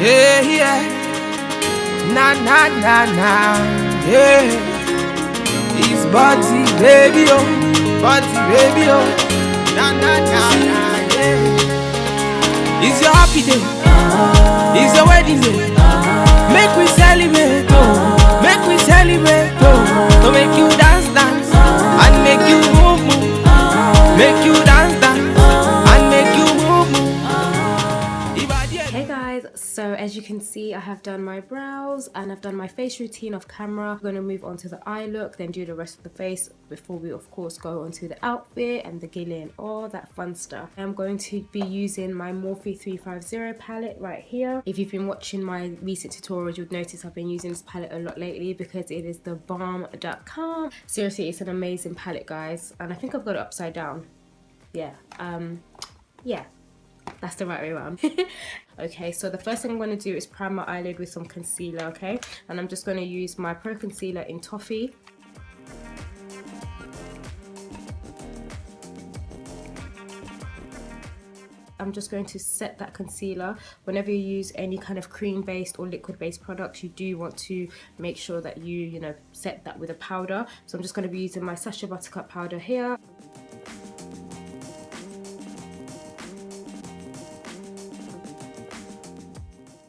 Yeah, yeah. Na na na na. Yeah. It's body baby oh, body baby oh. Na na na na. Yeah. It's your happy day. It's your wedding day. Make we celebrate oh. Make we celebrate oh. To make you dance dance and make you move move. Make you dance dance and make you move move. Hey guys, so as you can see I have done my brows and I've done my face routine off camera. I'm going to move on to the eye look, then do the rest of the face before we of course go on to the outfit and the Gele and all that fun stuff. I'm going to be using my Morphe 350 palette right here. If you've been watching my recent tutorials, you'll notice I've been using this palette a lot lately because it is the bomb.com. Seriously, it's an amazing palette guys, and I think I've got it upside down. Yeah, that's the right way around. Okay, so the first thing I'm going to do is prime my eyelid with some concealer, okay? And I'm just going to use my Pro Concealer in Toffee. I'm just going to set that concealer. Whenever you use any kind of cream-based or liquid-based products, you do want to make sure that you know, set that with a powder. So I'm just going to be using my Sacha Buttercup powder here.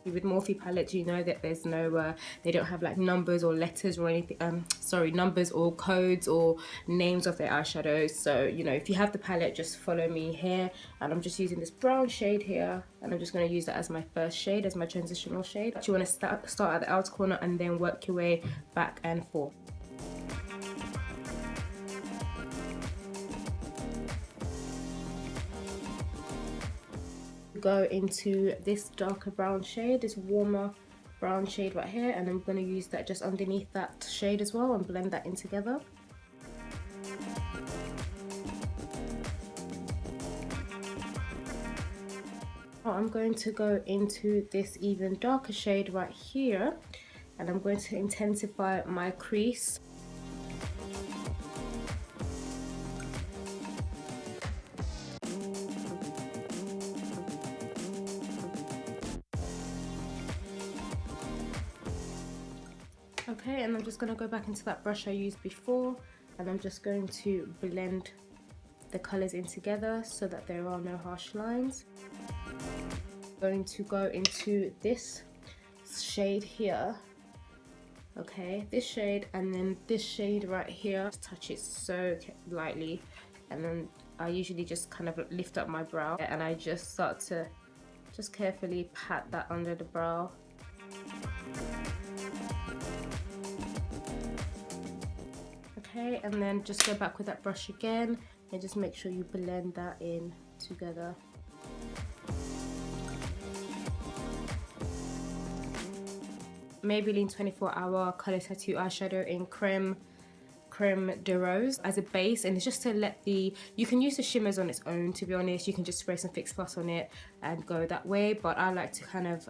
With Morphe palettes, you know that there's no, they don't have like numbers or letters or anything, numbers or codes or names of their eyeshadows. So, you know, if you have the palette, just follow me here. And I'm just using this brown shade here. And I'm just going to use that as my first shade, as my transitional shade. You want to start at the outer corner and then work your way back and forth. Go into this darker brown shade, this warmer brown shade right here, and I'm going to use that just underneath that shade as well and blend that in together. I'm going to go into this even darker shade right here, and I'm going to intensify my crease. Okay, and I'm just going to go back into that brush I used before, and I'm just going to blend the colours in together so that there are no harsh lines. I'm going to go into this shade here, okay, this shade, and then this shade right here. Just touch it so lightly, and then I usually just kind of lift up my brow and I just start to just carefully pat that under the brow. Okay, and then just go back with that brush again and just make sure you blend that in together. Maybelline 24-hour Colour Tattoo eyeshadow in Creme de Rose as a base, and it's just to let you can use the shimmers on its own, to be honest. You can just spray some Fix Plus on it and go that way, but I like to kind of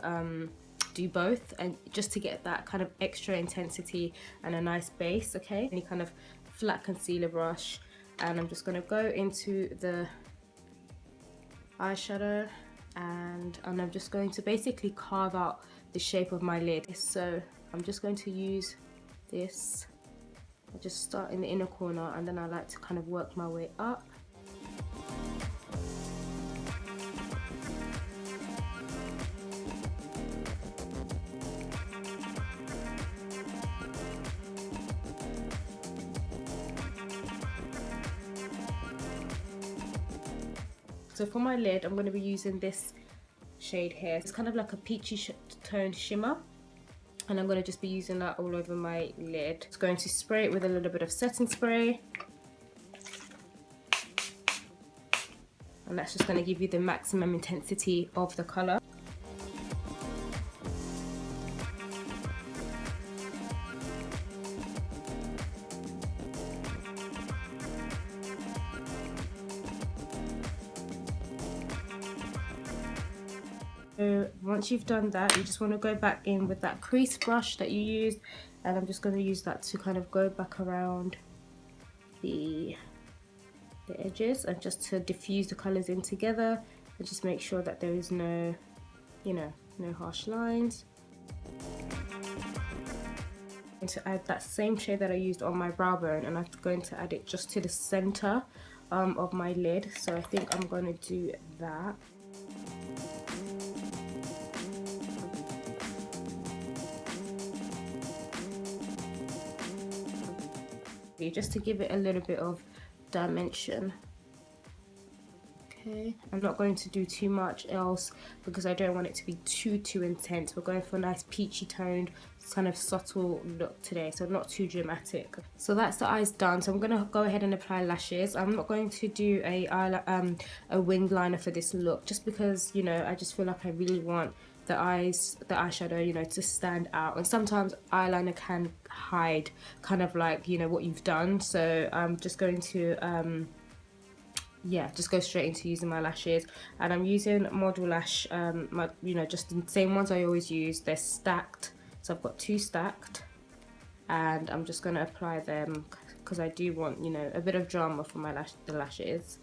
do both, and just to get that kind of extra intensity and a nice base. Okay, any kind of flat concealer brush, and I'm just going to go into the eyeshadow, and I'm just going to basically carve out the shape of my lid. So I'm just going to use this. I just start in the inner corner and then I like to kind of work my way up. So for my lid, I'm going to be using this shade here. It's kind of like a peachy toned shimmer, and I'm going to just be using that all over my lid. Just going to spray it with a little bit of setting spray, and that's just going to give you the maximum intensity of the colour. So once you've done that, you just want to go back in with that crease brush that you used, and I'm just going to use that to kind of go back around the edges and just to diffuse the colours in together, and just make sure that there is no, you know, no harsh lines. I'm going to add that same shade that I used on my brow bone, and I'm going to add it just to the center of my lid. So I think I'm going to do that. Just to give it a little bit of dimension. Okay, I'm not going to do too much else because I don't want it to be too intense. We're going for a nice peachy toned, kind of subtle look today, so not too dramatic. So that's the eyes done. So I'm going to go ahead and apply lashes. I'm not going to do a winged liner for this look, just because, you know, I just feel like I really want the eyeshadow, you know, to stand out, and sometimes eyeliner can hide kind of like, you know, what you've done. So I'm just going to yeah, just go straight into using my lashes, and I'm using Model Lash, you know, just the same ones I always use. They're stacked, so I've got 2 stacked, and I'm just going to apply them because I do want, you know, a bit of drama for my the lashes.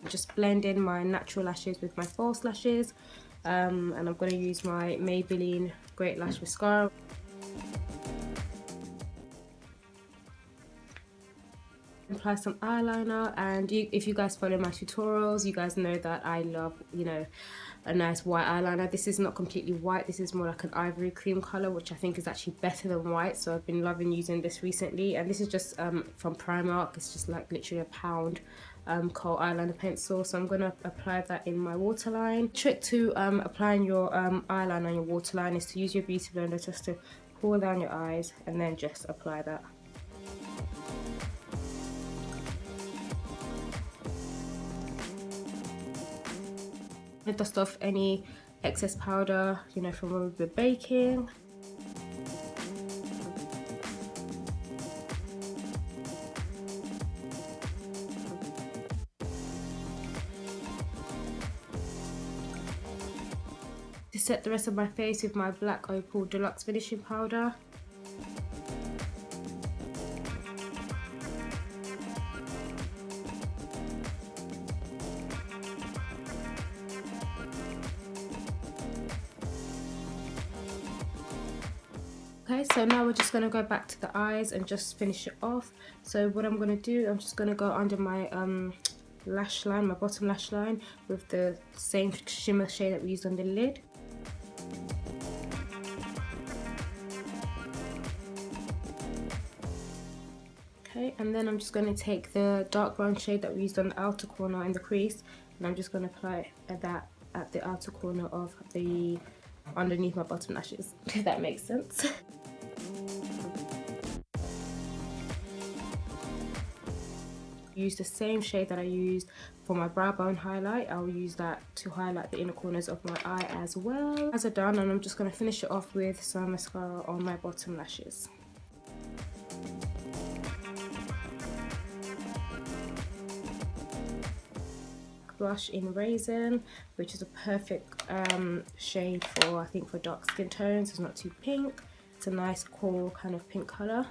Just blend in my natural lashes with my false lashes, and I'm going to use my Maybelline Great Lash Mascara. Apply some eyeliner, and if you guys follow my tutorials, you guys know that I love, you know, a nice white eyeliner. This is not completely white, this is more like an ivory cream color, which I think is actually better than white, so I've been loving using this recently. And this is just from Primark. It's just like literally a pound kohl eyeliner pencil. So I'm going to apply that in my waterline. Trick to applying your eyeliner on your waterline is to use your beauty blender just to pull down your eyes and then just apply that. Dust off any excess powder, you know, from when we've been baking. To set the rest of my face with my Black Opal Deluxe Finishing Powder. Okay, so now we're just going to go back to the eyes and just finish it off. So what I'm going to do, I'm just going to go under my lash line, my bottom lash line, with the same shimmer shade that we used on the lid. Okay, and then I'm just going to take the dark brown shade that we used on the outer corner in the crease, and I'm just going to apply that at the outer corner of the underneath my bottom lashes, if that makes sense. Use the same shade that I used for my brow bone highlight. I'll use that to highlight the inner corners of my eye as well. As I'm done, and I'm just going to finish it off with some mascara on my bottom lashes. Blush in Raisin, which is a perfect shade for, I think, for dark skin tones. It's not too pink. It's a nice coral kind of pink color.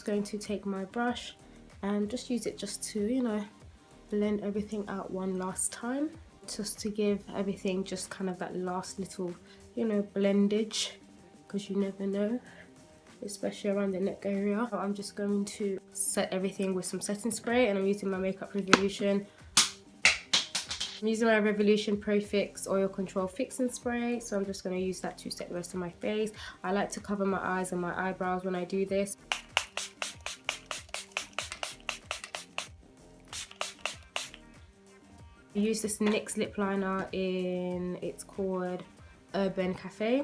I'm going to take my brush and just use it just to, you know, blend everything out one last time, just to give everything just kind of that last little, you know, blendage, because you never know, especially around the neck area. I'm just going to set everything with some setting spray, and I'm using my Makeup Revolution. I'm using my Revolution Pro Fix Oil Control Fixing Spray, so I'm just going to use that to set the rest of my face. I like to cover my eyes and my eyebrows when I do this. I use this NYX lip liner it's called Urban Cafe.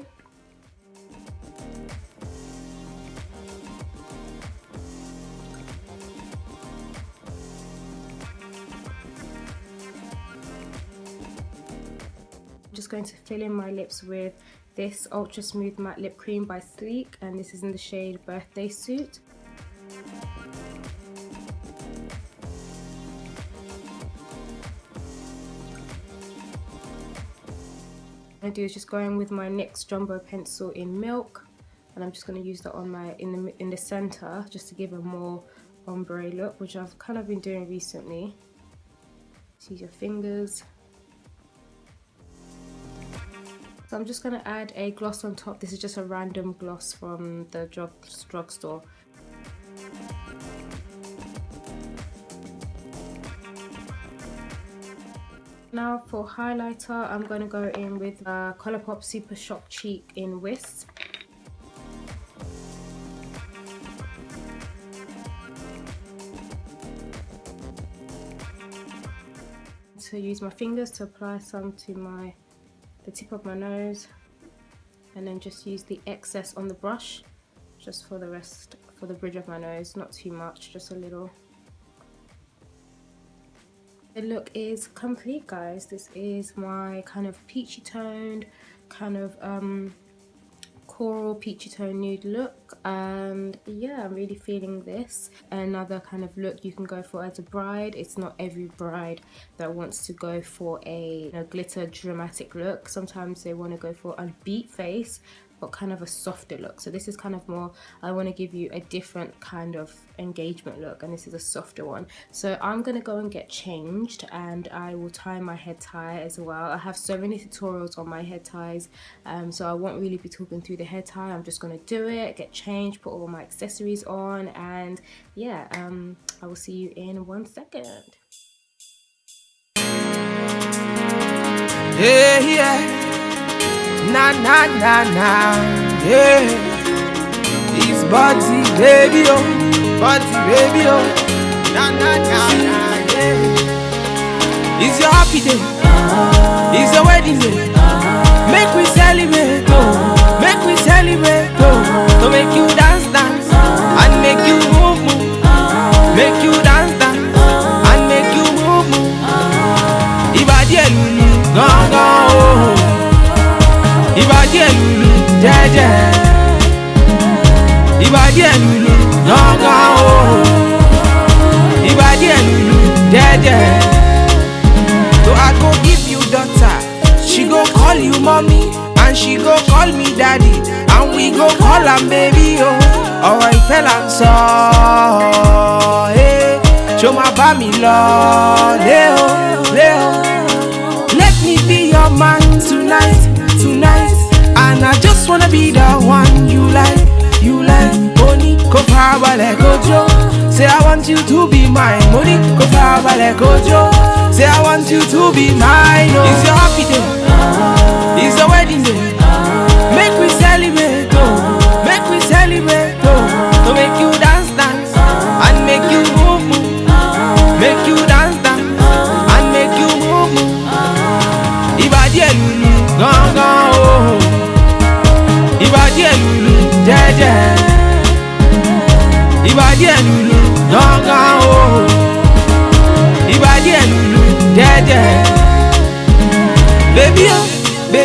I'm just going to fill in my lips with this Ultra Smooth Matte Lip Cream by Sleek, and this is in the shade Birthday Suit. I do is just go in with my NYX Jumbo pencil in Milk, and I'm just going to use that on my in the center just to give a more ombre look, which I've kind of been doing recently. Just use your fingers. So I'm just going to add a gloss on top. This is just a random gloss from the drugstore. Now for highlighter, I'm going to go in with Colourpop Super Shock Cheek in Wisp. So use my fingers to apply some to the tip of my nose, and then just use the excess on the brush just for the bridge of my nose, not too much, just a little. The look is complete, guys. This is my kind of peachy toned, kind of coral peachy tone nude look, and yeah, I'm really feeling this. Another kind of look you can go for as a bride. It's not every bride that wants to go for a glitter dramatic look. Sometimes they want to go for a beat face, but kind of a softer look. So this is kind of more, I want to give you a different kind of engagement look, and this is a softer one. So I'm gonna go and get changed, and I will tie my head tie as well. I have so many tutorials on my head ties, so I won't really be talking through the head tie. I'm just gonna do it, get changed, put all my accessories on, and yeah, I will see you in 1 second. Yeah, yeah. Na na na na, yeah. It's body baby oh, na na na na, yeah. It's your happy day, it's your wedding day. Make we celebrate, oh, make we celebrate, oh. To make you dance, dance, and make you move, move. Make you dance, dance, and make you move, move. Ibadi elulu, gong gong oh. Ibadi elulu, jeje. Ibadi elulu, ganga oh. Ibadi elulu, jeje. So I go give you daughter, she go call you mommy, and she go call me daddy, and we go call her baby oh. Ọ̀rọ̀ ìfẹ́ là ń sọ, ṣó máa bá mi lọ, lé o, lé o. Let me be your man tonight. And I just wanna be the one you like. Money, go power like Ojo. Say I want you to be mine. Money, go power like Ojo. Say I want you to be mine. Oh. It's your happy day, it's your wedding day. Make we celebrate, oh. Make we celebrate, oh. To make you dance, dance, and make you move, move. Make you dance, dance, and make you move, move. Ibadi elulu, gong gong oh. Ibadi elulu, jeje. Ibadi elulu, gong gong oh. Ibadi elulu, jeje. Baby oh.